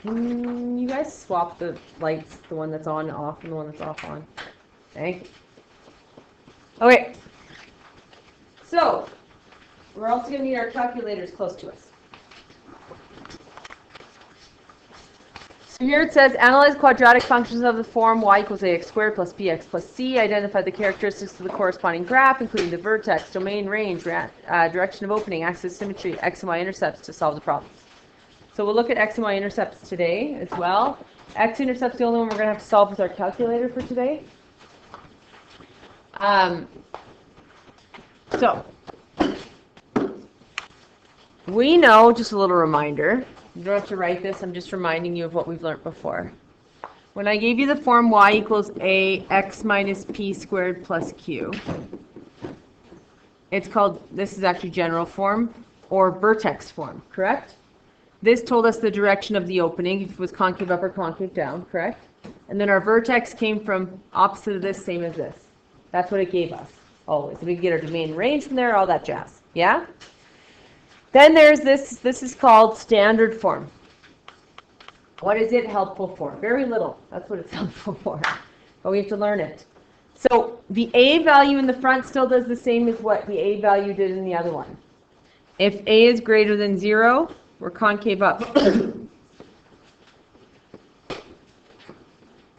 Can you guys swap the lights, the one that's on off and the one that's off on? Thank you. Okay. So, we're also going to need our calculators close to us. So here it says, analyze quadratic functions of the form y equals ax squared plus bx plus c. Identify the characteristics of the corresponding graph, including the vertex, domain, range, direction of opening, axis, symmetry, x and y intercepts to solve the problems. So we'll look at x and y intercepts today as well. X-intercepts the only one we're going to have to solve with our calculator for today. So we know, just a little reminder, you don't have to write this, I'm just reminding you of what we've learned before. When I gave you the form y equals ax minus p squared plus q, it's called, this is actually general form or vertex form, correct? This told us the direction of the opening, if it was concave up or concave down, correct? And then our vertex came from opposite of this, same as this. That's what it gave us, always. We can get our domain range from there, all that jazz, yeah? Then there's this is called standard form. What is it helpful for? Very little, that's what it's helpful for. But we have to learn it. So the a value in the front still does the same as what the a value did in the other one. If a is greater than 0, we're concave up. And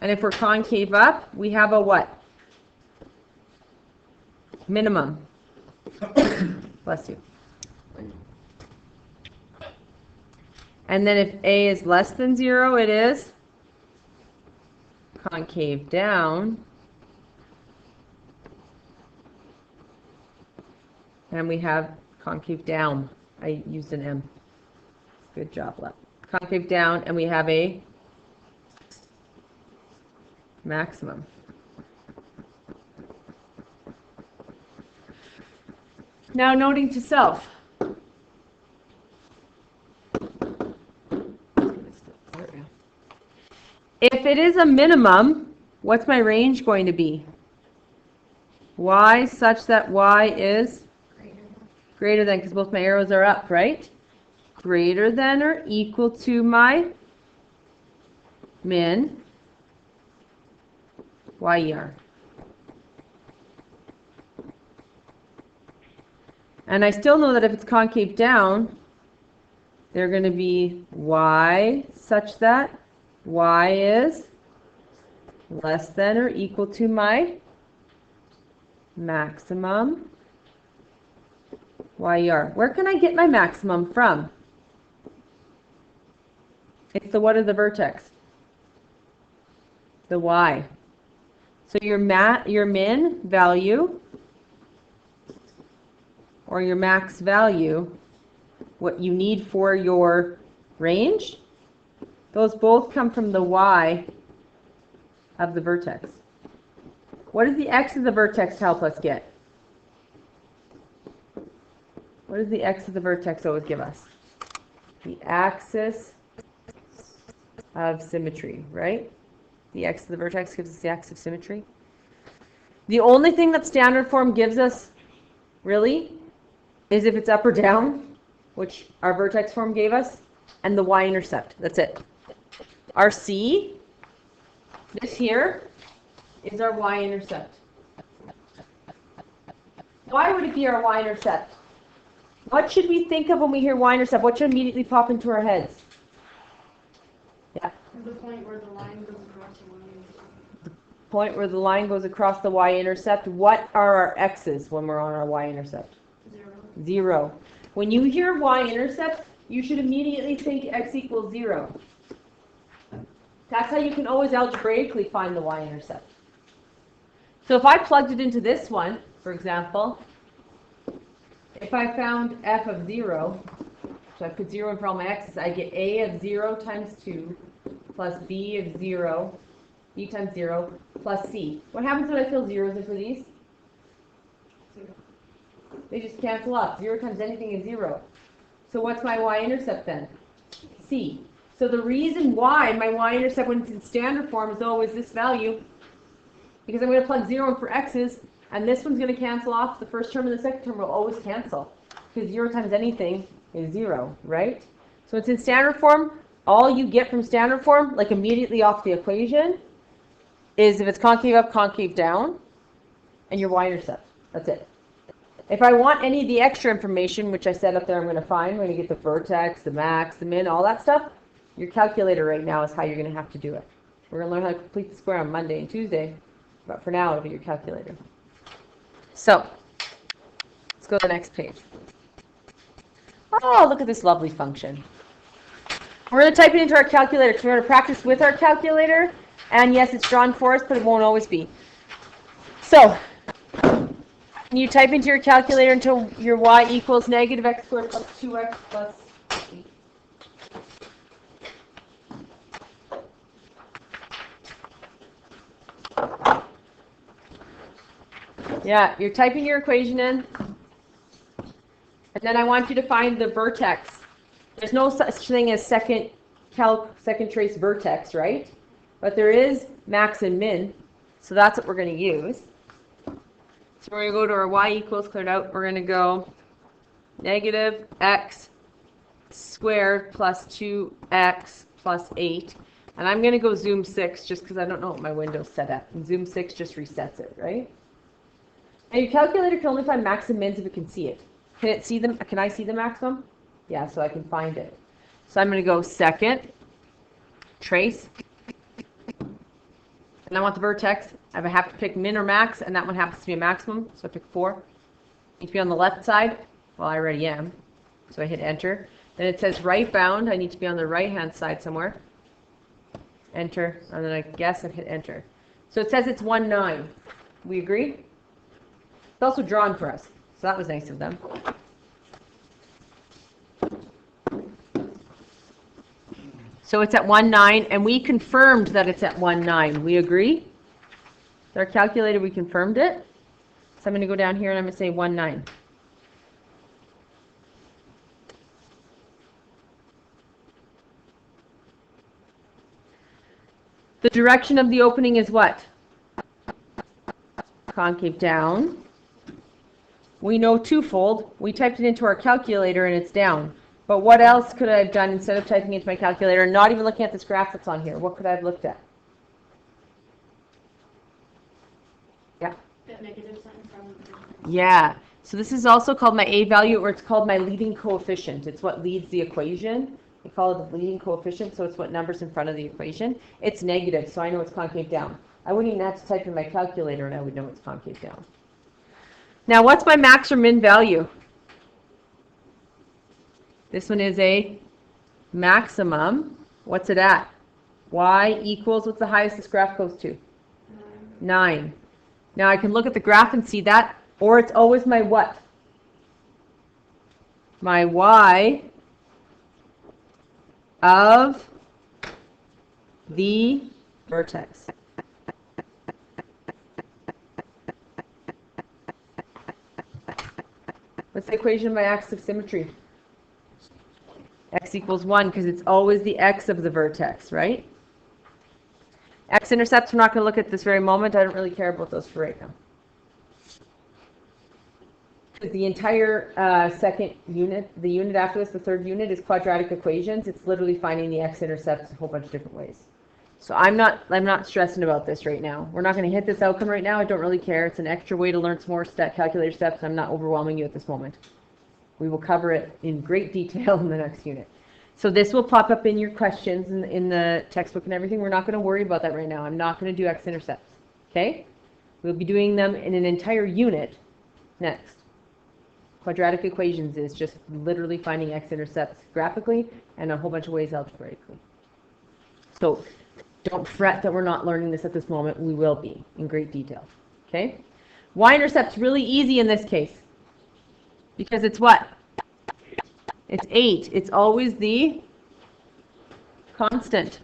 if we're concave up, we have a what? Minimum. Bless you. And then if a is less than 0, it is concave down. And we have concave down. I used an M. Good job, Lepp. Concave down, and we have a maximum. Now, noting to self. If it is a minimum, what's my range going to be? Y such that y is greater than, because both my arrows are up, right? Greater than or equal to my min YER. And I still know that if it's concave down, they're going to be y such that y is less than or equal to my maximum YER. Where can I get my maximum from? It's the what of the vertex? The y. So your min value or your max value, what you need for your range, those both come from the y of the vertex. What does the x of the vertex help us get? What does the x of the vertex always give us? The axis of symmetry, right? The x of the vertex gives us the axis of symmetry. The only thing that standard form gives us, really, is if it's up or down, which our vertex form gave us, and the y-intercept. That's it. Our c, this here, is our y-intercept. Why would it be our y-intercept? What should we think of when we hear y-intercept? What should immediately pop into our heads? Yeah. The point where the line goes across the y-intercept. The point where the line goes across the y-intercept. What are our x's when we're on our y-intercept? 0. When you hear y-intercept, you should immediately think x equals 0. That's how you can always algebraically find the y-intercept. So if I plugged it into this one, for example, if I found f of 0, so I put 0 in for all my x's, I get a of 0 times 2 plus b of 0, b times 0, plus c. What happens when I fill zeros in for these? They just cancel off. 0 times anything is 0. So what's my y-intercept then? C. So the reason why my y-intercept when it's in standard form is always this value, because I'm going to plug 0 in for x's, and this one's going to cancel off. The first term and the second term will always cancel, because 0 times anything is 0, right? So it's in standard form. all you get from standard form, like immediately off the equation, is if it's concave up, concave down, and your y-intercept. That's it. If I want any of the extra information, which I said up there I'm going to find, I'm going to get the vertex, the max, the min, all that stuff, your calculator right now is how you're going to have to do it. We're going to learn how to complete the square on Monday and Tuesday, but for now it'll be your calculator. So, let's go to the next page. Oh, look at this lovely function. We're going to type it into our calculator because we're going to practice with our calculator. And yes, it's drawn for us, but it won't always be. So, you type into your calculator until your y equals negative x squared plus 2x plus 8. Yeah, you're typing your equation in. And then I want you to find the vertex. There's no such thing as second trace vertex, right? But there is max and min. So that's what we're going to use. So we're going to go to our y equals cleared out. We're going to go negative x squared plus 2x plus 8. And I'm going to go zoom 6 just because I don't know what my window's set at. And zoom 6 just resets it, right? And your calculator can only find max and mins if it can see it. Can it see them? Can I see the maximum? Yeah, so I can find it. So I'm going to go second trace. And I want the vertex. I have to pick min or max, and that one happens to be a maximum, so I pick 4. Need to be on the left side. Well, I already am. So I hit enter. Then it says right bound. I need to be on the right-hand side somewhere. Enter. And then I guess I hit enter. So it says it's 1, 9. We agree? It's also drawn for us. So that was nice of them. So it's at 1, 9, and we confirmed that it's at 1, 9. We agree? With our calculator, we confirmed it. So I'm going to go down here and I'm going to say 1, 9. The direction of the opening is what? Concave down. We know twofold. We typed it into our calculator and it's down. But what else could I have done instead of typing into my calculator and not even looking at this graph that's on here? What could I have looked at? Yeah. That negative sign from Yeah. So this is also called my A value, or it's called my leading coefficient. It's what leads the equation. We call it the leading coefficient, so it's what number's in front of the equation. It's negative, so I know it's concave down. I wouldn't even have to type in my calculator and I would know it's concave down. Now, what's my max or min value? This one is a maximum. What's it at? Y equals, what's the highest this graph goes to? 9. Now I can look at the graph and see that, or it's always my what? My y of the vertex. What's the equation of my axis of symmetry? X equals 1, because it's always the x of the vertex, right? X-intercepts, we're not going to look at this very moment. I don't really care about those for right now. Because the entire second unit, the unit after this, the third unit, is quadratic equations. It's literally finding the x-intercepts a whole bunch of different ways. So I'm not stressing about this right now. We're not going to hit this outcome right now. I don't really care. It's an extra way to learn some more calculator steps. I'm not overwhelming you at this moment. We will cover it in great detail in the next unit. So this will pop up in your questions in the textbook and everything. We're not going to worry about that right now. I'm not going to do x-intercepts. Okay? We'll be doing them in an entire unit next. Quadratic equations is just literally finding x-intercepts graphically and a whole bunch of ways algebraically. So don't fret that we're not learning this at this moment. We will be in great detail. Okay? Y-intercept's really easy in this case. Because it's what? It's 8. It's always the constant.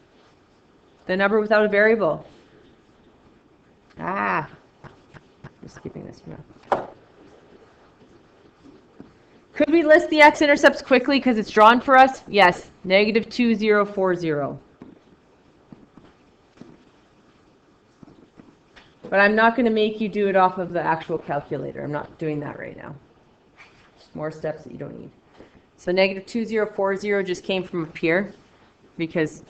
The number without a variable. I'm skipping this for now. Could we list the x-intercepts quickly because it's drawn for us? Yes. Negative 2, 0, 4, 0. But I'm not going to make you do it off of the actual calculator. I'm not doing that right now. More steps that you don't need. So negative 2, 0, 4, 0 just came from up here. because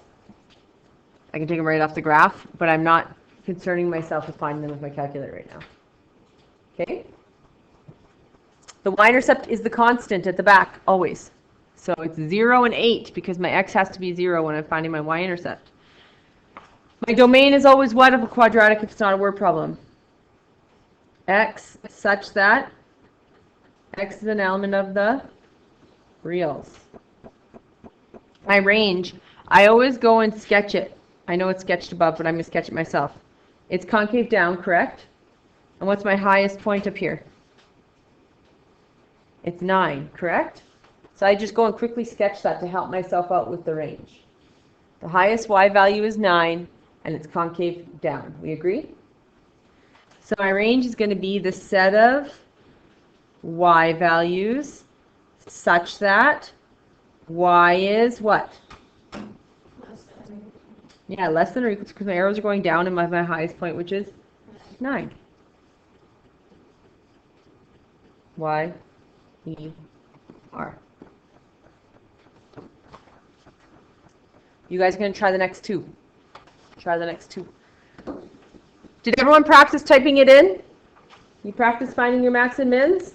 I can take them right off the graph, but I'm not concerning myself with finding them with my calculator right now. Okay? The y-intercept is the constant at the back, always. So it's 0 and 8, because my x has to be 0 when I'm finding my y-intercept. My domain is always what of a quadratic if it's not a word problem? X such that x is an element of the reals. My range, I always go and sketch it. I know it's sketched above, but I'm going to sketch it myself. It's concave down, correct? And what's my highest point up here? It's 9, correct? So I just go and quickly sketch that to help myself out with the range. The highest y value is 9, and it's concave down. We agree? So my range is going to be the set of y values such that y is what? Yeah, less than or equal to, because my arrows are going down and my highest point, which is 9. Y, E, R. You guys are going to try the next two. Try the next two. Did everyone practice typing it in? You practice finding your max and mins?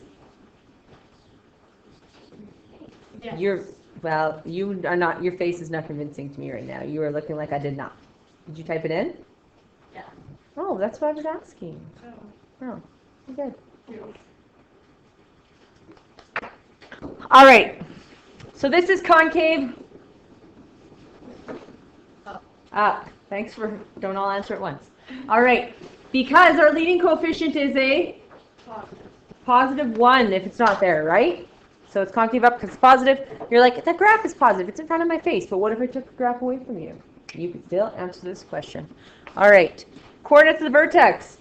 Yes. Well, you are not, your face is not convincing to me right now. You are looking like I did not. Did you type it in? Yeah. Oh, that's what I was asking. Oh, good. All right. So this is concave. Up. Thanks for, don't all answer at once. All right. Because our leading coefficient is a positive 1 if it's not there, right? So it's concave up because it's positive. You're like, the graph is positive. It's in front of my face. But what if I took the graph away from you? You could still answer this question. All right. Coordinates of the vertex.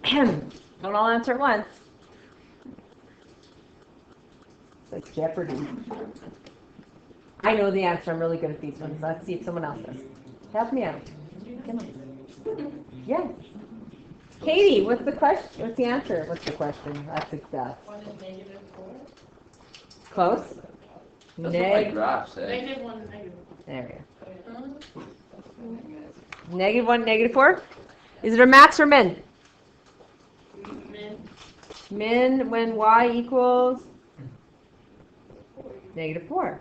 Don't all answer at once. It's like Jeopardy. I know the answer. I'm really good at these ones. Let's see if someone else does. Help me out. Come on. Yeah. Katie, what's the question? What's the answer? What's the question? That's success. 1 is negative 4. Close. That's what my graph said. Negative 1 is negative. There we go. Negative 1, negative 4. Is it a max or min? Min. Min when y equals negative 4.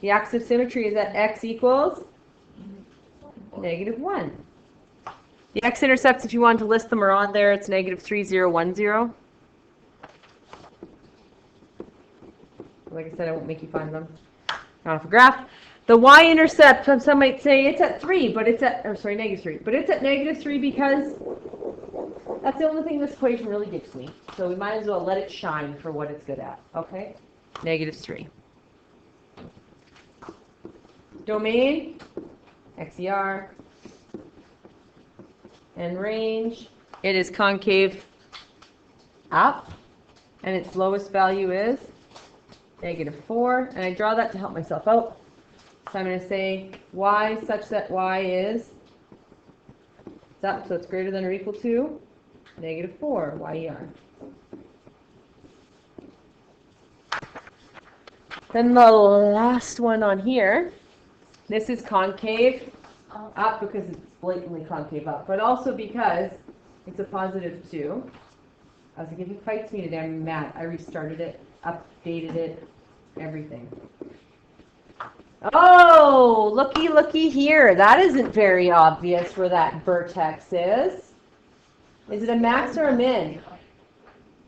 The axis of symmetry is that x equals negative 1. The X-intercepts, if you want to list them, are on there. It's negative 3, 0, 1, 0. Like I said, I won't make you find them. Not off a graph. The y-intercept, some might say it's at 3, but it's at, or sorry, negative 3. But it's at negative 3 because that's the only thing this equation really gives me. So we might as well let it shine for what it's good at. Okay? Negative 3. Domain, XER. And range, it is concave up, and its lowest value is negative 4, and I draw that to help myself out. So I'm going to say y such that y is up, so it's greater than or equal to negative 4, YER. Then the last one on here, this is concave up because it's blatantly concave up, but also because it's a positive 2. I was like, if it fights me today, I'm mad. I restarted it, updated it, everything. Oh, looky here. That isn't very obvious where that vertex is. Is it a max or a min?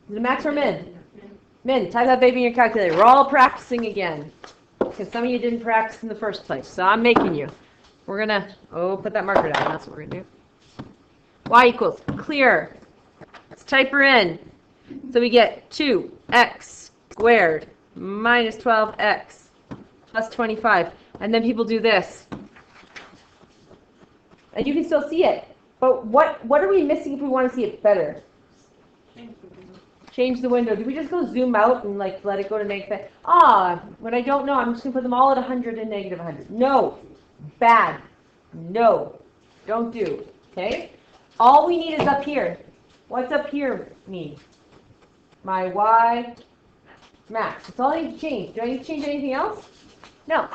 Is it a max or a min? Min. Type that baby in your calculator. We're all practicing again because some of you didn't practice in the first place, so I'm making you. We're going to, put that marker down. That's what we're going to do. Y equals clear. Let's type her in. So we get 2x squared minus 12x plus 25. And then people do this. And you can still see it. But what are we missing if we want to see it better? Change the window. Do we just go zoom out and like let it go to negative? What I don't know, I'm just going to put them all at 100 and negative 100. No. Bad. No. Don't do. Okay? All we need is up here. What's up here mean? My y max. That's all I need to change. Do I need to change anything else? No.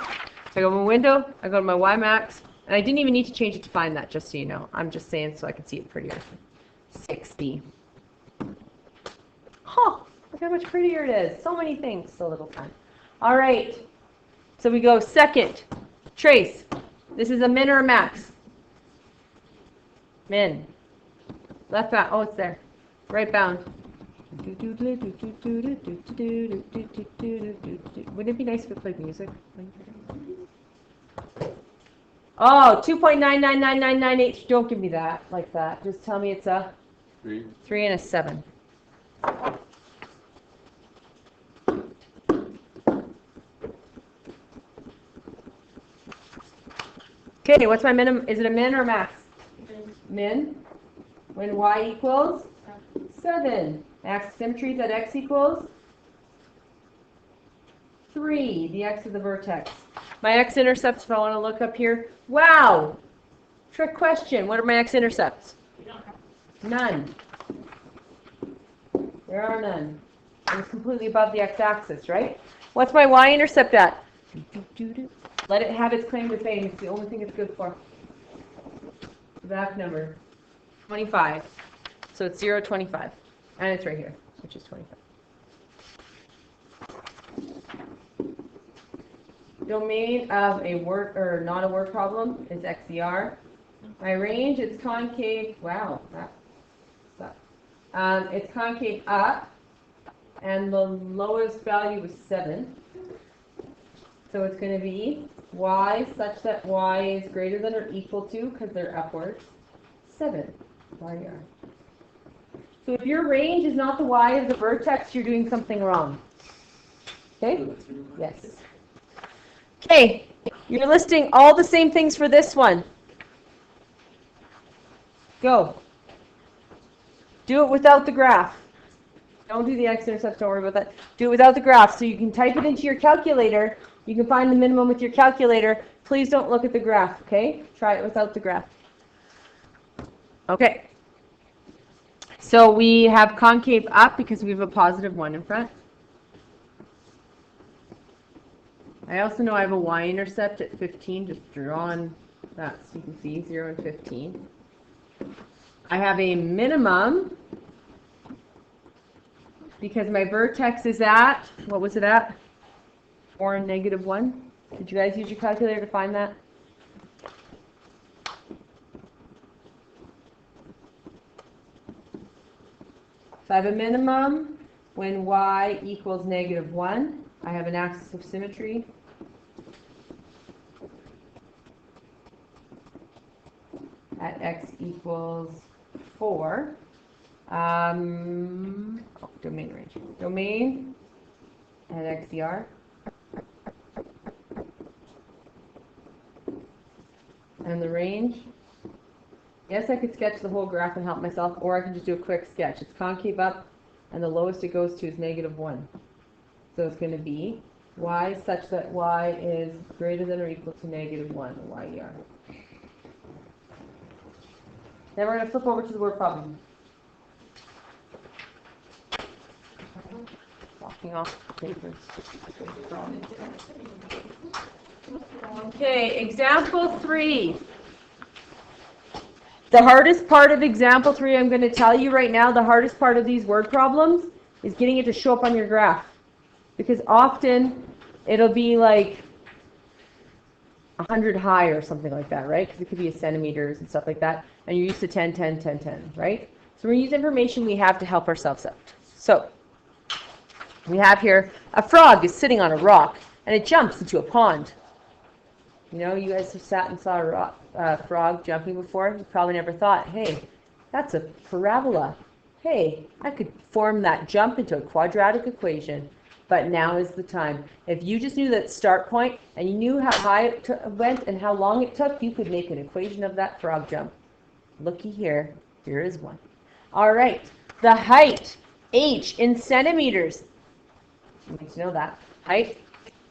So I go to my window, I go to my Y max, and I didn't even need to change it to find that, just so you know. I'm just saying so I can see it prettier. 60. Huh, look how much prettier it is. So many things, so little time. All right, so we go second, trace. This is a min or a max? Min. Left bound, oh, it's there. Right bound. Wouldn't it be nice if it played music? Oh, 2.999998. Don't give me that like that. Just tell me it's a 3 and a 7. Okay, what's my minimum? Is it a min or a max? Min. When y equals 7. Max symmetry that x equals 3. The x is the vertex. My x-intercepts, if I want to look up here. Wow! Trick question. What are my x-intercepts? None. There are none. It's completely above the x-axis, right? What's my y-intercept at? Let it have its claim to fame. It's the only thing it's good for. Back number 25. So it's 0, 25. And it's right here, which is 25. Domain of a word or not a word problem is XCR. My range is concave. Wow, it's concave up, and the lowest value is 7. So it's going to be y such that y is greater than or equal to, because they're upwards, 7. YR. So if your range is not the y of the vertex, you're doing something wrong. Okay? Yes. Okay, you're listing all the same things for this one. Go. Do it without the graph. Don't do the x-intercept, don't worry about that. Do it without the graph. So you can type it into your calculator. You can find the minimum with your calculator. Please don't look at the graph, okay? Try it without the graph. Okay. So we have concave up because we have a positive 1 in front. I also know I have a y-intercept at 15, just draw on that so you can see 0 and 15. I have a minimum because my vertex is at, what was it at? 4 and negative 1. Did you guys use your calculator to find that? So I have a minimum when y equals negative 1. I have an axis of symmetry. At x equals 4. Domain range. Domain at XCR. And the range. Yes, I could sketch the whole graph and help myself, or I can just do a quick sketch. It's concave up, and the lowest it goes to is negative 1. So it's going to be y such that y is greater than or equal to negative 1, YER. Then we're going to flip over to the word problem. Walking off papers. Okay, example 3. The hardest part of example 3, I'm going to tell you right now, the hardest part of these word problems is getting it to show up on your graph. Because often it'll be like 100 high or something like that, right? Because it could be centimeters and stuff like that. And you're used to 10, 10, 10, 10, right? So we use information we have to help ourselves out. So we have here a frog is sitting on a rock and it jumps into a pond. You know, you guys have sat and saw a frog jumping before. You probably never thought, hey, that's a parabola. Hey, I could form that jump into a quadratic equation. But now is the time. If you just knew that start point and you knew how high it went and how long it took, you could make an equation of that frog jump. Looky here. Here is one. All right. The height, h, in centimeters. You need to know that. Height,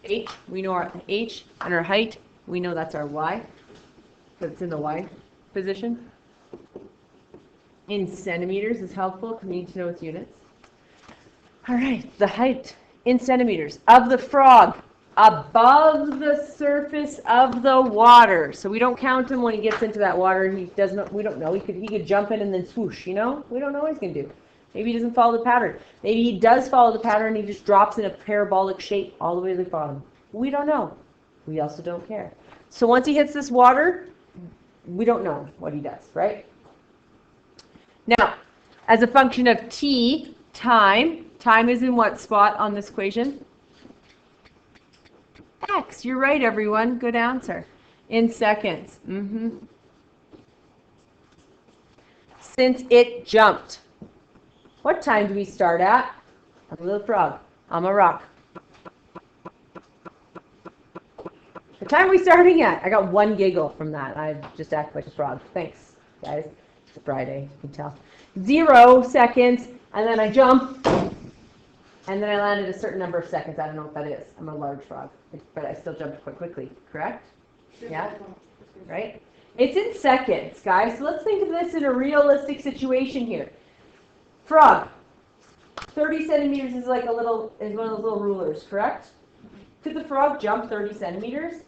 h, we know our h, and our height, we know that's our y. So it's in the y position. In centimeters is helpful because we need to know its units. All right. The height in centimeters of the frog above the surface of the water. So we don't count him when he gets into that water. He doesn't. We don't know. He could jump in and then swoosh. You know, we don't know what he's gonna do. Maybe he doesn't follow the pattern. Maybe he does follow the pattern. And he just drops in a parabolic shape all the way to the bottom. We don't know. We also don't care. So once he hits this water, we don't know what he does, right? Now, as a function of t, time is in what spot on this equation? X. You're right, everyone. Good answer. In seconds. Since it jumped. What time do we start at? I'm a little frog. I'm a rock. The time are we starting at? I got one giggle from that. I just act like a frog. Thanks, guys. It's Friday, you can tell. 0 seconds, and then I jump, and then I land at a certain number of seconds. I don't know what that is. I'm a large frog, but I still jumped quite quickly, correct? Yeah? Right? It's in seconds, guys. So let's think of this in a realistic situation here. Frog. 30 centimeters is like one of those little rulers, correct? Could the frog jump 30 centimeters?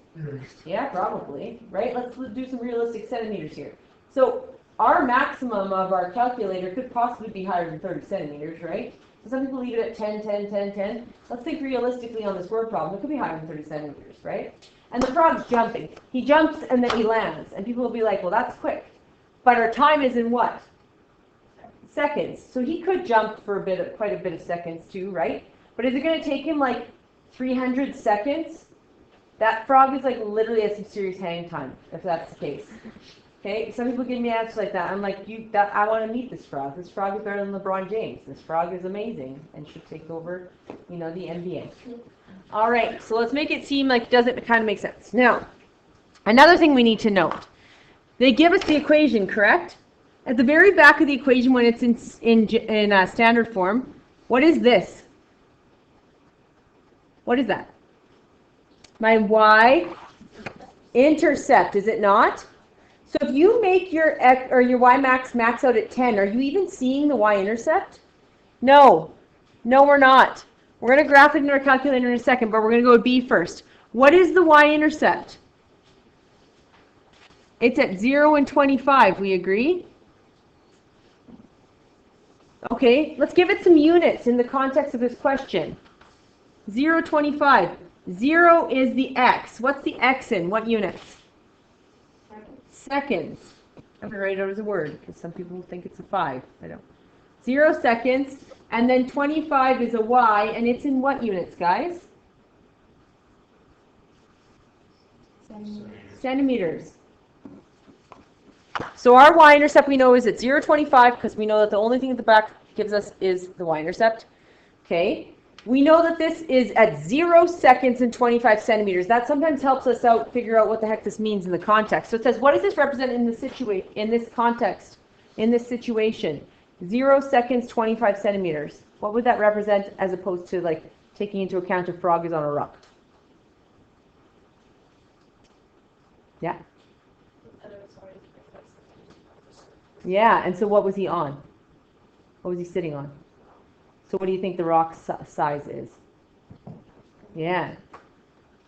Yeah, probably, right? Let's do some realistic centimeters here. So our maximum of our calculator could possibly be higher than 30 centimeters, right? So some people leave it at 10, 10, 10, 10. Let's think realistically on this word problem. It could be higher than 30 centimeters, right? And the frog's jumping. He jumps and then he lands. And people will be like, well, that's quick. But our time is in what? Seconds. So he could jump for quite a bit of seconds too, right? But is it going to take him like 300 seconds? That frog is like literally has some serious hang time, if that's the case. Okay, some people give me answers like that. I'm like, I want to meet this frog. This frog is better than LeBron James. This frog is amazing and should take over, the NBA. All right, so let's make it seem like it doesn't kind of make sense. Now, another thing we need to note. They give us the equation, correct? At the very back of the equation, when it's in standard form, what is this? What is that? My y-intercept, is it not? So if you make your x or your y max out at 10, are you even seeing the y-intercept? No. No, we're not. We're going to graph it in our calculator in a second, but we're going to go to B first. What is the y-intercept? It's at 0 and 25. We agree? Okay, let's give it some units in the context of this question. 0, 25. 0 is the x. What's the x in? What units? Seconds. I'm going to write it out as a word because some people think it's a 5. I don't. 0 seconds. And then 25 is a y, and it's in what units, guys? Centimeters. So our y-intercept we know is at 0, 25 because we know that the only thing at the back gives us is the y-intercept. Okay. We know that this is at 0 seconds and 25 centimeters. That sometimes helps us figure out what the heck this means in the context. So it says, what does this represent in this context, in this situation? 0 seconds, 25 centimeters. What would that represent as opposed to like taking into account a frog is on a rock? Yeah. Yeah, and so what was he on? What was he sitting on? So what do you think the rock size is? Yeah.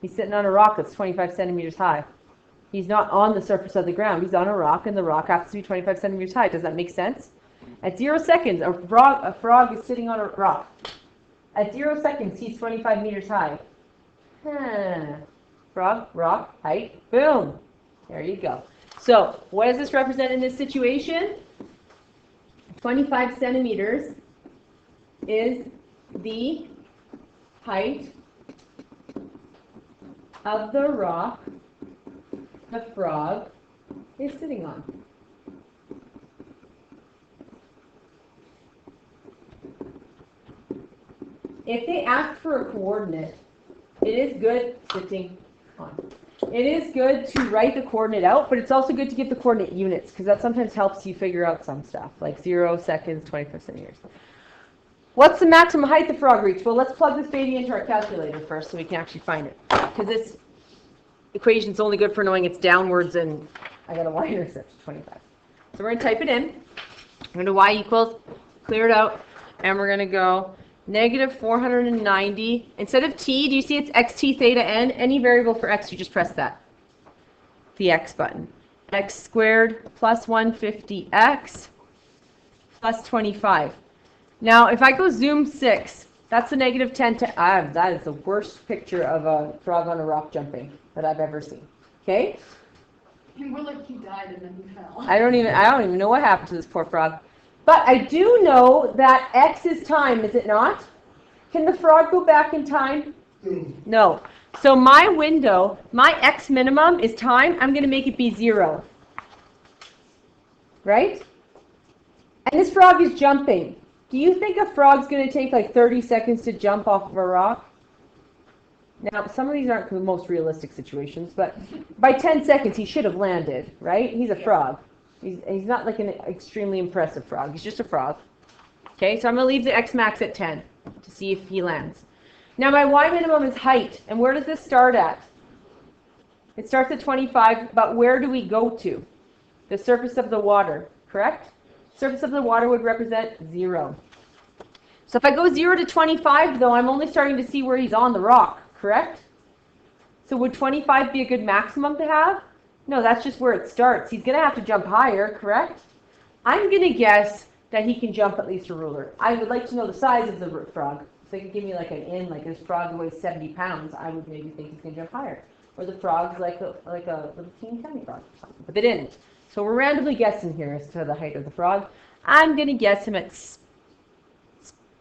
He's sitting on a rock that's 25 centimeters high. He's not on the surface of the ground. He's on a rock, and the rock happens to be 25 centimeters high. Does that make sense? At 0 seconds, a frog is sitting on a rock. At 0 seconds, he's 25 meters high. Frog, rock, height, boom. There you go. So what does this represent in this situation? 25 centimeters is the height of the rock the frog is sitting on. If they ask for a coordinate, it is good sitting on. It is good to write the coordinate out, but it's also good to get the coordinate units because that sometimes helps you figure out some stuff, like 0 seconds, 25 centimeters. What's the maximum height the frog reached? Well, let's plug this baby into our calculator first so we can actually find it. Because this equation's only good for knowing it's downwards and I got a y-intercept of 25. So we're going to type it in. We're going to y equals, clear it out, and we're going to go Negative 490. Instead of t, do you see it's xt theta n? Any variable for x, you just press that. The x button. X squared plus 150x plus 25. Now, if I go zoom 6, that's a negative 10 to... that is the worst picture of a frog on a rock jumping that I've ever seen. Okay? And we're like, he died and then he fell. I don't even know what happened to this poor frog. But I do know that x is time, is it not? Can the frog go back in time? No. So my window, my x minimum is time. I'm going to make it be 0. Right? And this frog is jumping. Do you think a frog's going to take like 30 seconds to jump off of a rock? Now, some of these aren't the most realistic situations, but by 10 seconds he should have landed, right? He's a frog. He's not like an extremely impressive frog. He's just a frog. Okay, so I'm going to leave the x max at 10 to see if he lands. Now my y minimum is height, and where does this start at? It starts at 25, but where do we go to? The surface of the water, correct? Surface of the water would represent 0. So if I go 0 to 25, though, I'm only starting to see where he's on the rock, correct? So would 25 be a good maximum to have? No, that's just where it starts. He's going to have to jump higher, correct? I'm going to guess that he can jump at least a ruler. I would like to know the size of the frog. So you can give me like an in, like this frog weighs 70 pounds, I would maybe think he's going to jump higher. Or the frog's like a little teeny tiny frog or something. But they didn't. So we're randomly guessing here as to the height of the frog. I'm going to guess him at...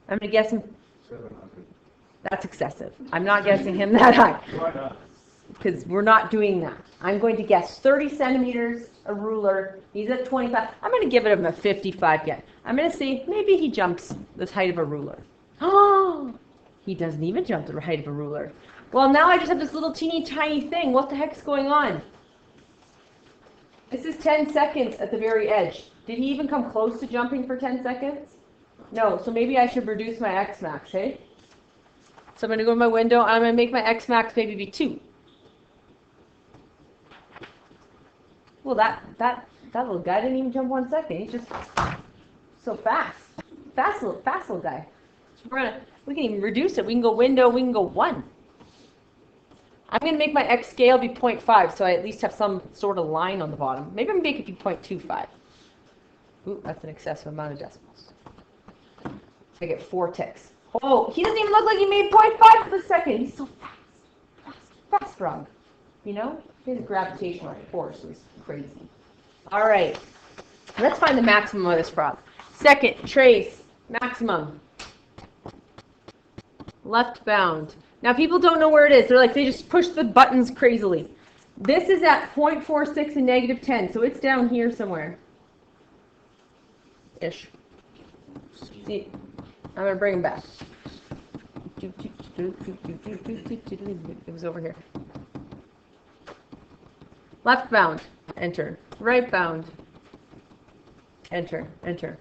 I'm going to guess him... 700. That's excessive. I'm not guessing him that high. Why not? Because we're not doing that. I'm going to guess 30 centimeters, a ruler. He's at 25. I'm going to give him a 55 yet. I'm going to say maybe he jumps the height of a ruler. Oh, he doesn't even jump the height of a ruler. Well, now I just have this little teeny tiny thing. What the heck's going on? This is 10 seconds at the very edge. Did he even come close to jumping for 10 seconds? No, so maybe I should reduce my x max, hey? So I'm going to go to my window, and I'm going to make my x max maybe be 2. Well, that little guy didn't even jump 1 second. He's just so fast. Fast little guy. So we can even reduce it. We can go window, we can go 1. I'm going to make my x scale be 0.5, so I at least have some sort of line on the bottom. Maybe I'm going to make it be 0.25. Ooh, that's an excessive amount of decimals. So I get 4 ticks. Oh, he doesn't even look like he made 0.5 for a second. He's so fast frog. You know? His gravitational force is crazy. All right. Let's find the maximum of this frog. Second, trace, maximum. Left bound. Now, people don't know where it is. They're like, they just push the buttons crazily. This is at 0.46 and negative 10, so it's down here somewhere. Ish. See, I'm going to bring him back. It was over here. Left bound, enter. Right bound, enter, enter.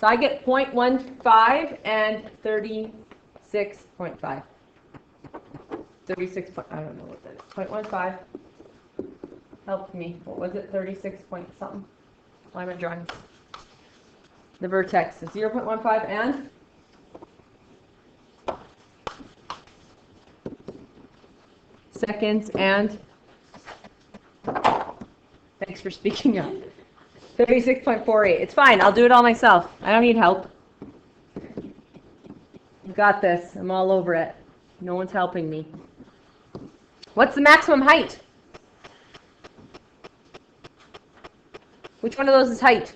So I get 0.15 and 36.5. 36 point, I don't know what that is. 0.15. Help me. What was it? 36 point something. Why am I drawing? The vertex is 0.15 and seconds and thanks for speaking up. 36.48. It's fine. I'll do it all myself. I don't need help. You got this. I'm all over it. No one's helping me. What's the maximum height? Which one of those is height?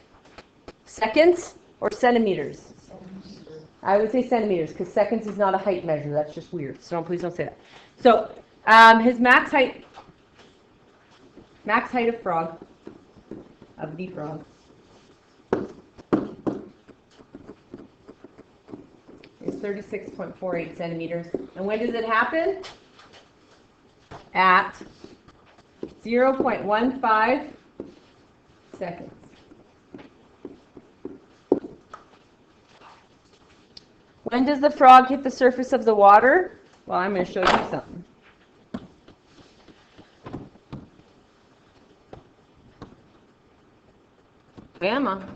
Seconds or centimeters? I would say centimeters because seconds is not a height measure. That's just weird. So please don't say that. So his max height of frog, of the frog, is 36.48 centimeters. And when does it happen? At 0.15 seconds. When does the frog hit the surface of the water? Well, I'm going to show you something. Bama.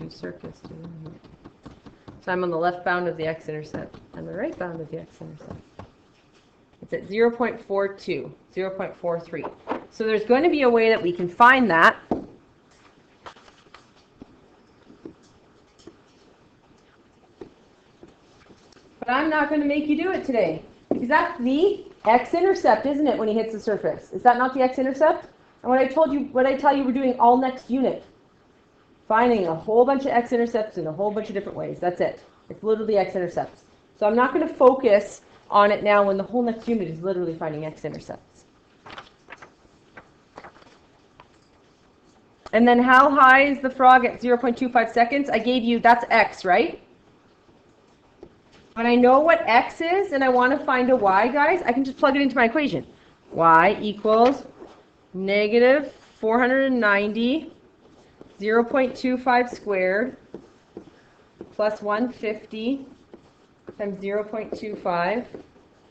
Circus. So I'm on the left bound of the x-intercept and the right bound of the x-intercept. It's at 0.42, 0.43. So there's going to be a way that we can find that. But I'm not going to make you do it today. Because that's the x-intercept, isn't it, when he hits the surface? Is that not the x-intercept? And what I tell you we're doing all next unit. Finding a whole bunch of x-intercepts in a whole bunch of different ways. That's it. It's literally x-intercepts. So I'm not going to focus on it now when the whole next unit is literally finding x-intercepts. And then how high is the frog at 0.25 seconds? I gave you, that's x, right? When I know what x is and I want to find a y, guys, I can just plug it into my equation. Y equals negative 490, 0.25 squared, plus 150 times 0.25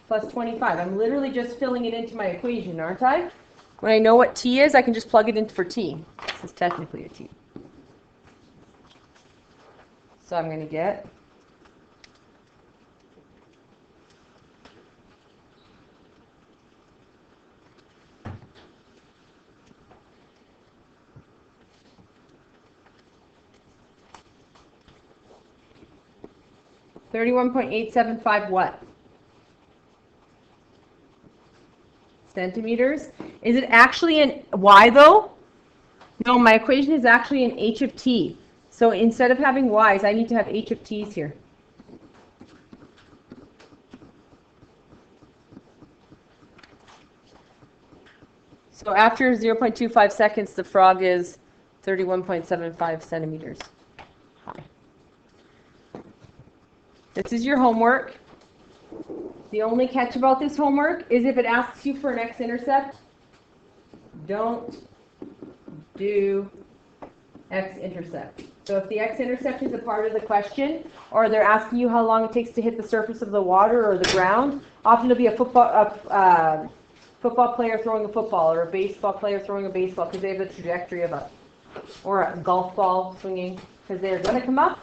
plus 25. I'm literally just filling it into my equation, aren't I? When I know what t is, I can just plug it in for t. This is technically a t. So I'm going to get 31.875 what? Centimeters. Is it actually in y though? No, my equation is actually in h of t. So instead of having y's, I need to have h of t's here. So after 0.25 seconds, the frog is 31.75 centimeters high. This is your homework. The only catch about this homework is if it asks you for an x-intercept, don't do x-intercept. So if the x-intercept is a part of the question, or they're asking you how long it takes to hit the surface of the water or the ground, often it'll be a football player throwing a football, or a baseball player throwing a baseball, because they have the trajectory of a, or a golf ball swinging, because they're going to come up,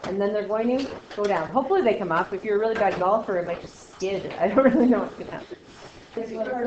and then they're going to go down. Hopefully they come up. If you're a really bad golfer, it might just skid. I don't really know what's going to happen.